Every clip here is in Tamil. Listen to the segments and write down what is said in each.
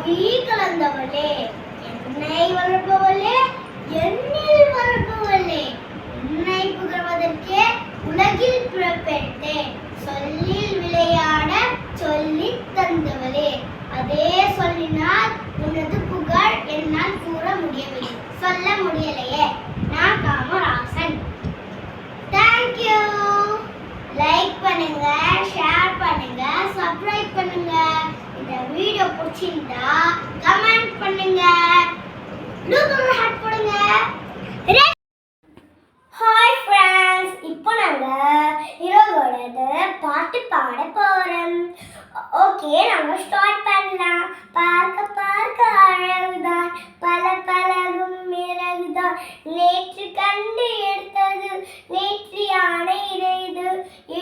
ஆவி கலந்தவளே, என்னை வளர்ப்பவளே, என்னில் வளர்ப்பவளே, உன்னை புகழ்வதற்கே உலகில் பிறப்பெடுத்தேன். சொல்லில் விளையாட சொல்லித் தந்தவளே, அதே சொல்லினால் உனது புகழ் என்னால் கூற முடியவில்லை, சொல்ல முடியலையே. நான் காமராசன். தேங்க்யூ. லைக் பண்ணுங்க, ஷேர் பண்ணுங்க, சப்ஸ்கிரைப் பண்ணுங்க. இந்த வீடியோ பிடிச்சிருந்தா கமெண்ட் பண்ணுங்க, ப்ளூ கலர் ஹார்ட் போடுங்க. ஹாய் ஃப்ரெண்ட்ஸ், இப்போ நாங்க ஹீரோவோடது பாட்டு பாட போறோம். ஓகே, நாங்க ஸ்டார்ட் பண்ணலாம். பார்க்க பார்க்க அழகுதான், பல பழகும் மிளகுதான், நேற்று கண்டு எடுத்தது நேற்று யானை இறைது,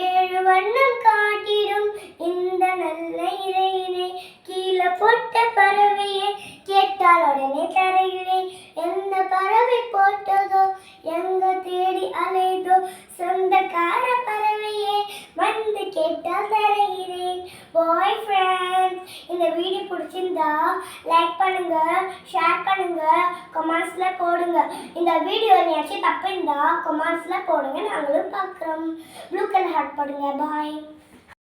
7 வண்ணம் காட்டிடும் இந்த நல்ல இறையினை, கீழே போட்ட பறவையே கேட்டால் உடனே தருகிறேன், எந்த பறவை போட்டதோ எங்க தேடி அலைதோ, சொந்தக்கார பறவையே வந்து கேட்டால் தருகிறேன். பாய் ஃப்ரெண்ட்ஸ், இந்த வீடியோ பிடிச்சிருந்தா லைக் பண்ணுங்க, ஷேர் பண்ணுங்க, கமெண்ட்ஸ்ல போடுங்க. இந்த வீடியோ ஏதாச்சும் தப்பு இருந்தா கமெண்ட்ஸ்ல போடுங்க, நாங்களும் பார்க்குறோம். ப்ளூ கலர் ஹார்ட் போடுங்க. பாய்.